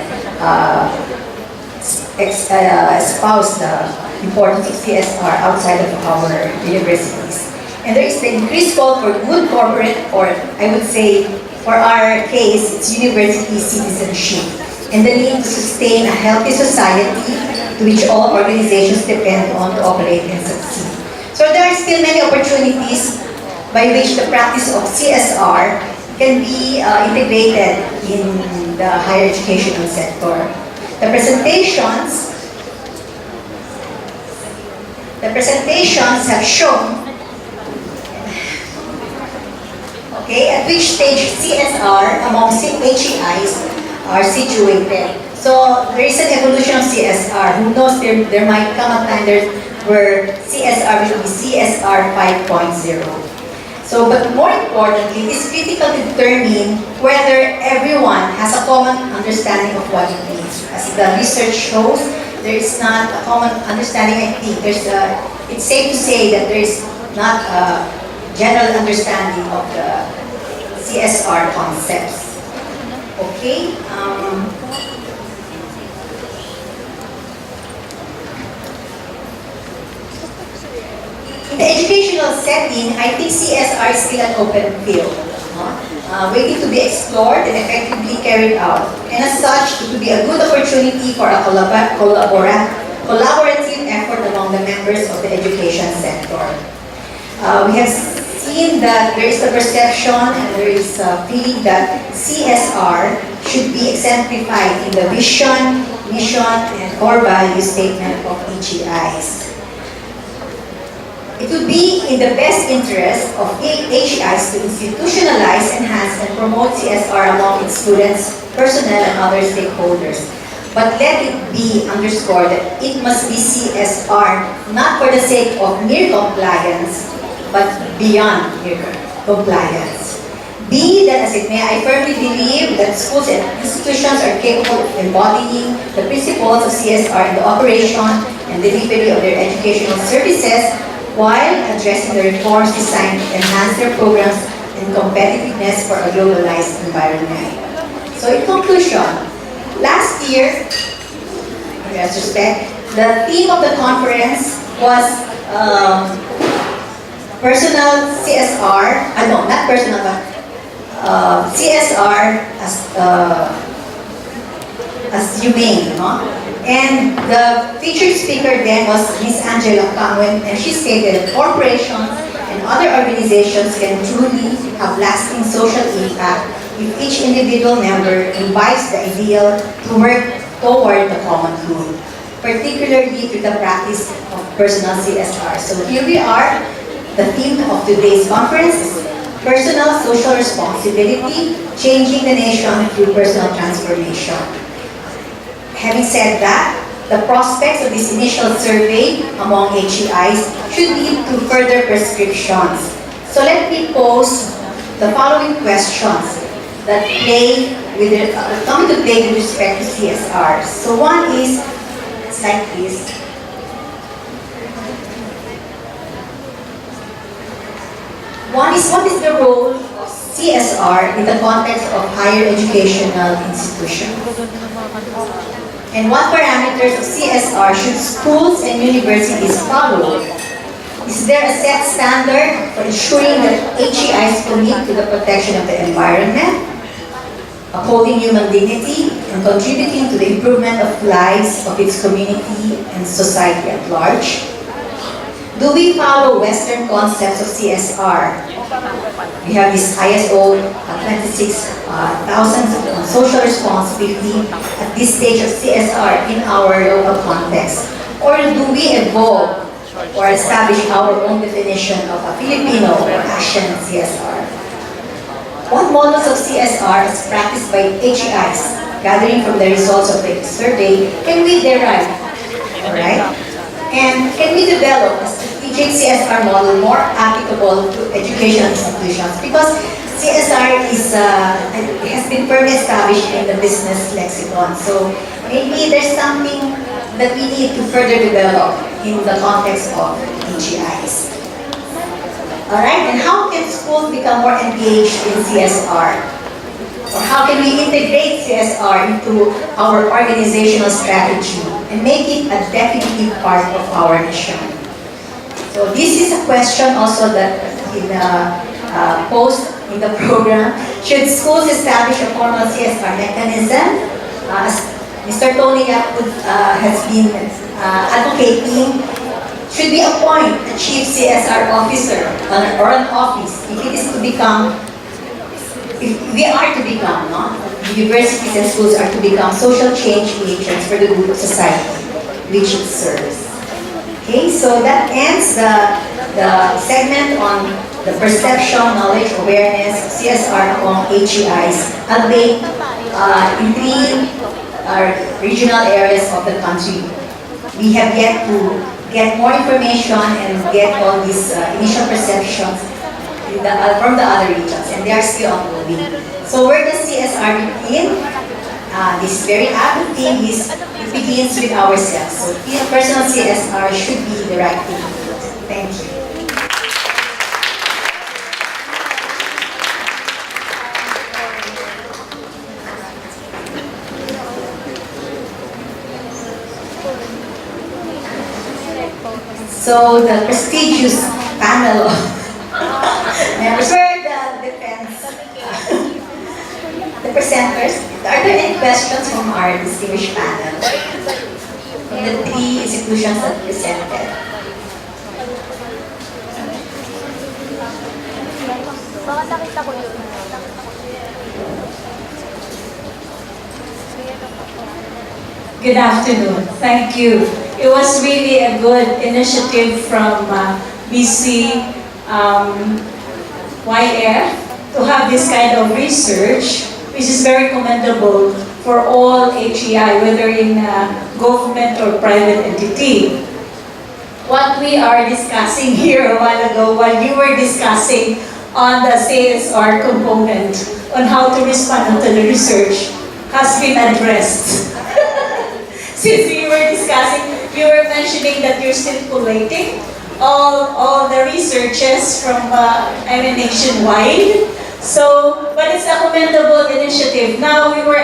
espouse the importance of CSR outside of our universities. And there is the increased call for good corporate, or I would say, for our case, it's university citizenship, and the need to sustain a healthy society to which all organizations depend on to operate and succeed. So there are still many opportunities by which the practice of CSR can be integrated in the higher educational sector. The presentations The presentations have shown, okay, at which stage CSR among HEIs are situated. So there is an evolution of CSR. Who knows, there might come a time where CSR will be CSR 5.0. So, but more importantly, it is critical to determine whether everyone has a common understanding of what it means. As the research shows, there is not a common understanding. I think it's safe to say that there is not a general understanding of the CSR concepts. Okay. In the educational setting, I think CSR is still an open field, waiting to be explored and effectively carried out. And as such, it would be a good opportunity for a collaborative effort among the members of the education sector. We have seen that there is a perception and there is a feeling that CSR should be exemplified in the vision, mission, and core value statement of HEIs. It would be in the best interest of HEIs to institutionalize, enhance, and promote CSR among its students, personnel, and other stakeholders. But let it be underscored that it must be CSR not for the sake of mere compliance, but beyond mere compliance. Be that as it may, I firmly believe that schools and institutions are capable of embodying the principles of CSR in the operation and delivery of their educational services, while addressing the reforms designed to enhance their programs and competitiveness for a globalized environment. So in conclusion, last year, in retrospect, the theme of the conference was personal CSR, no, not personal, but CSR as humane, no? And the featured speaker then was Ms. Angela Kangwen, and she stated that corporations and other organizations can truly have lasting social impact if each individual member imbibes the ideal to work toward the common good, particularly through the practice of personal CSR. So here we are. The theme of today's conference is Personal Social Responsibility, Changing the Nation Through Personal Transformation. Having said that, the prospects of this initial survey among HEIs should lead to further prescriptions. So let me pose the following questions that come into play with respect to CSR. So one is, it's like this. One is, what is the role of CSR in the context of higher educational institutions? And what parameters of CSR should schools and universities follow? Is there a set standard for ensuring that HEIs commit to the protection of the environment, upholding human dignity, and contributing to the improvement of lives of its community and society at large? Do we follow Western concepts of CSR? We have this ISO 26,000 on social responsibility at this stage of CSR in our local context. Or do we evolve or establish our own definition of a Filipino or Asian CSR? What models of CSR as practiced by HEIs, gathering from the results of the survey, can we derive? Alright? And can we develop a strategic CSR model more applicable to educational institutions? Because CSR has been firmly established in the business lexicon. So maybe there's something that we need to further develop in the context of HEIs. Alright, and how can schools become more engaged in CSR? Or how can we integrate CSR into our organizational strategy and make it a definitive part of our mission? So this is a question also that in posed in the program. Should schools establish a formal CSR mechanism? As Mr. Tony Yapud has been advocating, should we appoint a chief CSR officer or an office if it is to become, if we are to become, no? Universities and schools are to become social change agents for the good of society which it serves. Okay, so that ends the segment on the perception, knowledge, awareness, CSR among HEIs, albeit in three regional areas of the country. We have yet to get more information and get all these initial perceptions from the other regions, and they are still ongoing. So where does CSR begin? This very active thing it begins with ourselves. So personal CSR should be the right thing. Thank you. So the prestigious panel of members were the defense, the presenters. Are there any questions from our distinguished panel? From the three institutions that presented. Good afternoon. Thank you. It was really a good initiative from BC YF to have this kind of research, which is very commendable for all HEI, whether in government or private entity. What we are discussing here a while ago, while you were discussing on the CSR component, on how to respond to the research, has been addressed. Since we were discussing, you were mentioning that you're still collating all the researches from nationwide. So, but it's a commendable initiative. Now we were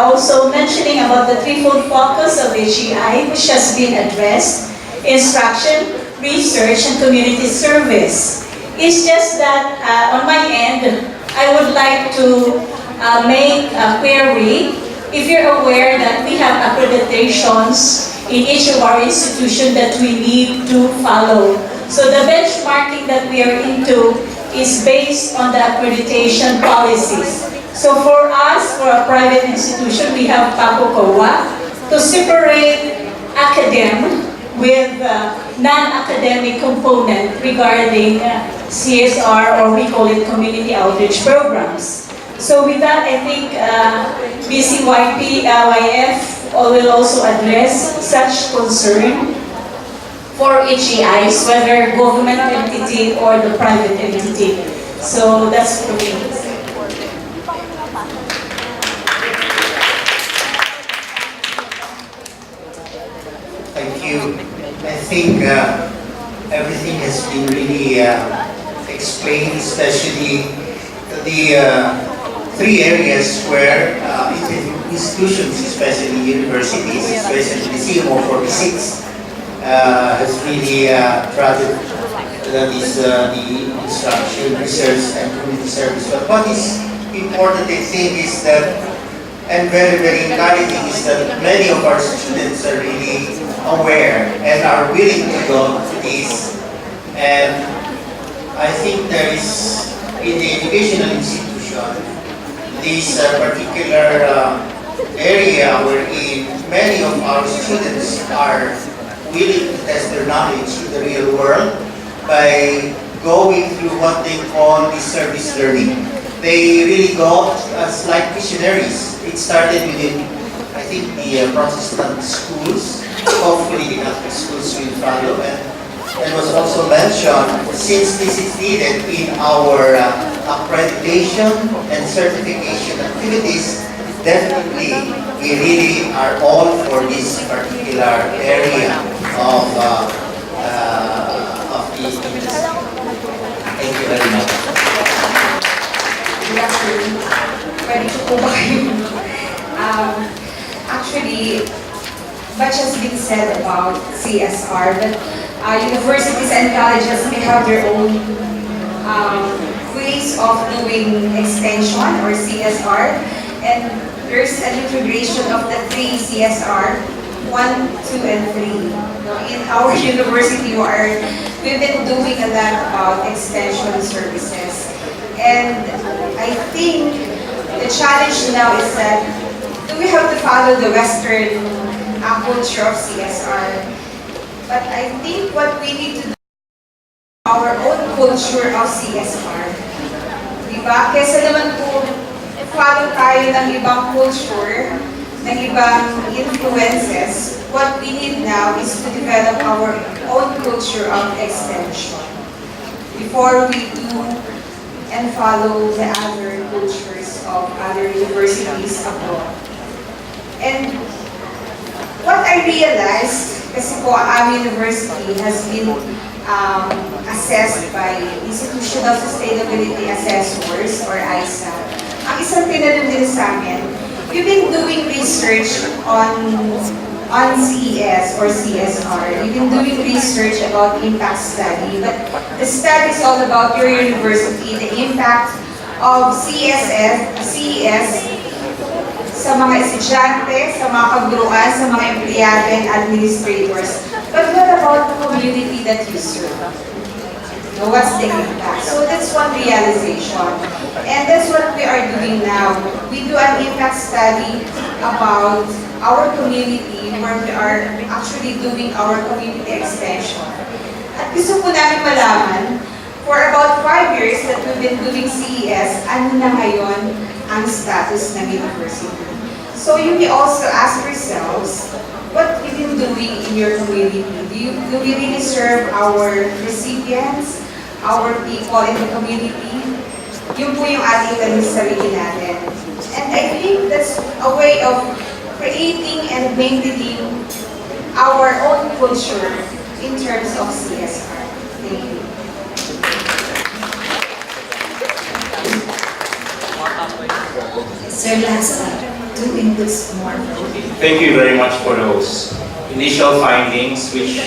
also mentioning about the threefold focus of HEI, which has been addressed: instruction, research, and community service. It's just that on my end, I would like to make a query. If you're aware that we have accreditations in each of our institutions that we need to follow. So the benchmarking that we are into is based on the accreditation policies. So for us, for a private institution, we have PAPOCOA to separate academic with non-academic component regarding CSR, or we call it community outreach programs. So with that, I think BCYF will also address such concern for HEIs, whether government entity or the private entity. So that's for me. Thank you. I think everything has been really explained, especially the three areas where institutions, especially universities, especially the CMO 46, has really traded, that is the instruction, research, and community service. But what is important, I think, is that, and very, very encouraging, is that many of our students are really aware and are willing to go to this. And I think there is, in the educational institution, this particular area wherein many of our students are willing to test their knowledge in the real world by going through what they call the service learning. They really go as like missionaries. It started within, I think, the Protestant schools. Hopefully the Catholic schools will follow. And it was also mentioned, since this is needed in our accreditation and certification activities, definitely we really are all for this particular area of the industry. Thank you very much. Good afternoon. Pwede ko po ba kayo? Actually, much has been said about CSR, but universities and colleges may have their own ways of doing extension or CSR, and there's an integration of the three CSR, 1, 2, and 3. Now, in our university, we've been doing a lot about extension services, and I think the challenge now is that do we have to follow the Western culture of CSR? But I think what we need to do our own culture of CSR. Diba? Kesa naman po follow tayo ng ibang culture, ng ibang influences, what we need now is to develop our own culture of extension before we do and follow the other cultures of other universities abroad. And what I realized, kasi po our university has been assessed by Institutional Sustainability Assessors or ISA. Ang isang tinanong din sa amin, you've been doing research on CES or CSR. You've been doing research about impact study, but the study is all about your university, the impact of CES sa mga estudyante, sa mga kaguruan, sa mga empleyado and administrators. But what about the community that you serve? So what's the impact? So that's one realization. And that's what we are doing now. We do an impact study about our community where we are actually doing our community extension. At gusto po namin malaman, for about 5 years that we've been doing CES, ano na ngayon ang status ng university? So you may also ask yourselves, what we've been doing in your community? Do we really serve our recipients, our people in the community? Yun po yung ating tanong sa sarili natin. And I think that's a way of creating and maintaining our own culture in terms of CSR. Thank you. Sir Lasta, 2 inputs more. Thank you very much for those initial findings, which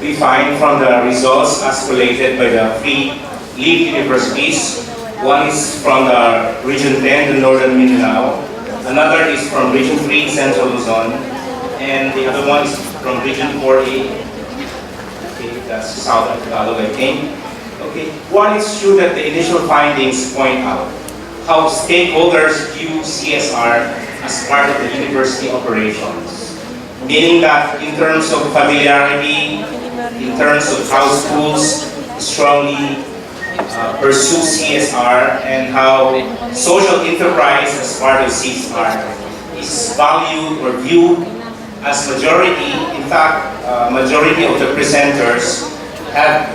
we find from the results as collated by the three lead universities. One is from the Region 10, the Northern Mindanao. Another is from Region 3, Central Luzon. And the other one is from Region 4A. Okay, that's Southern Tagalog, I think. Okay, one is true that the initial findings point out how stakeholders view CSR as part of the university operations. Meaning that in terms of familiarity, in terms of how schools strongly pursue CSR and how social enterprise as part of CSR is valued or viewed as majority. In fact, majority of the presenters have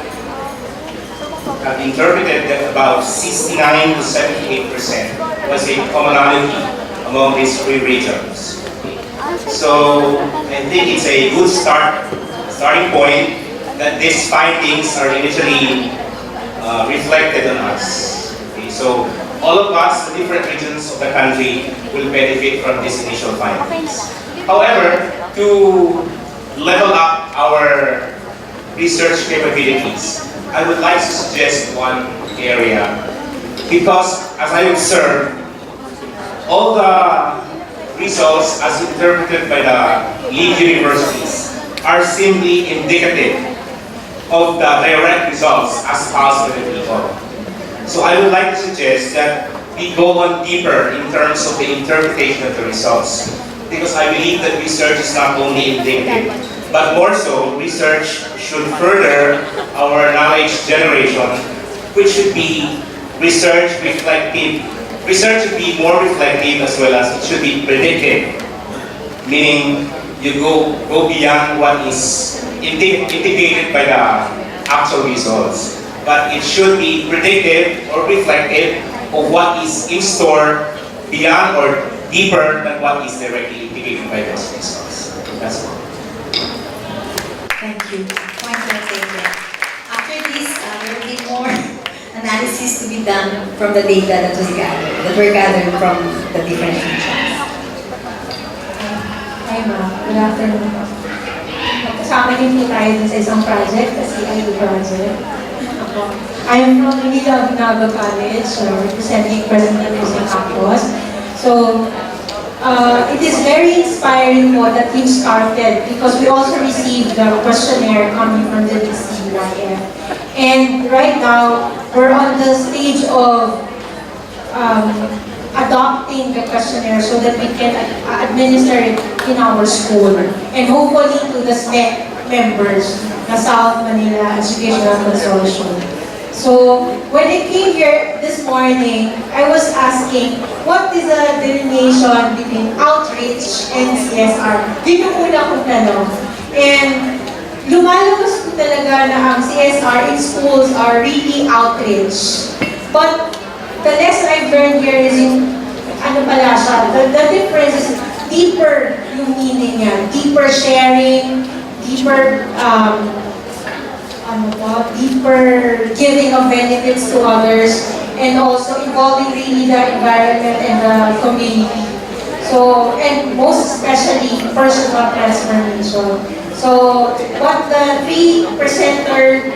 interpreted that about 69 to 78% was a commonality among these three regions. So I think it's a good starting point that these findings are initially reflected on us. Okay, so all of us, the different regions of the country, will benefit from these initial findings. However, to level up our research capabilities, I would like to suggest one area, because as I observe, all the results as interpreted by the lead universities are simply indicative of the direct results as passed by the people. So I would like to suggest that we go on deeper in terms of the interpretation of the results, because I believe that research is not only indicative, but more so, research should further our knowledge generation, which should be research reflective. Research should be more reflective as well as it should be predictive, meaning you go beyond what is indicated by the actual results. But it should be predictive or reflective of what is in store beyond or deeper than what is directly indicated by those results. That's all. Thank you. Point well taken. After this, there will be more analysis to be done from the data that were gathered from the different regions. Hi ma'am, good afternoon. Kasama din po tayo dun sa isang project, sa CID project. I'm from Manila Binago College, representing President Jose Campos. So, it is very inspiring po that you started because we also received the questionnaire coming from the DCYF. And right now, we're on the stage of adopting the questionnaire so that we can administer it in our school and hopefully to the SMEC members na South Manila Educational Consortium. So, when I came here this morning, I was asking, what is the delineation between outreach and CSR? Yun yung una kong tanong. And lumalabas ko talaga na ang CSR in schools are really outreach. But the lesson I've learned here is yung, ano pala siya, the difference is deeper yung meaning niya, deeper sharing, deeper deeper giving of benefits to others, and also involving really the environment and the community. So, and most especially personal transformation. So, what the 3%er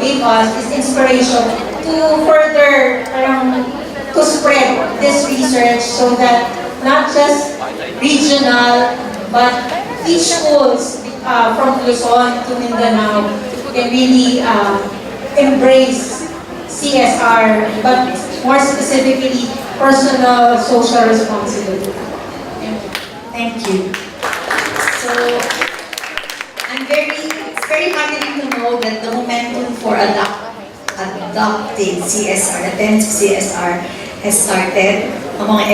gave us is inspiration to further, to spread this research so that not just regional, but each schools from Luzon to Mindanao can really embrace CSR, but more specifically, personal social responsibility. Thank you. So, it's very heartening to know that the momentum for adopting CSR, attempting CSR, has started among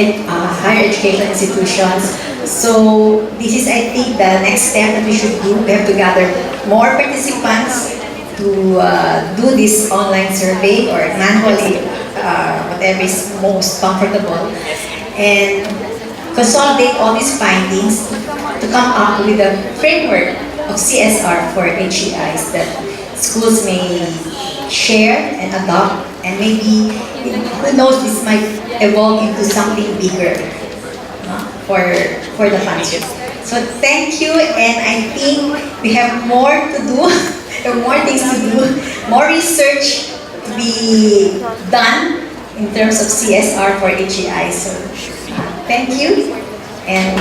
higher education institutions. So this is, I think, the next step that we should do. We have to gather more participants to do this online survey or manually, whatever is most comfortable, and consolidate all these findings to come up with a framework of CSR for HEIs that schools may share and adopt, and maybe, who knows, this might evolve into something bigger for the country. So thank you, and I think we have more to do, there are more things to do, more research to be done in terms of CSR for HEI. So thank you, and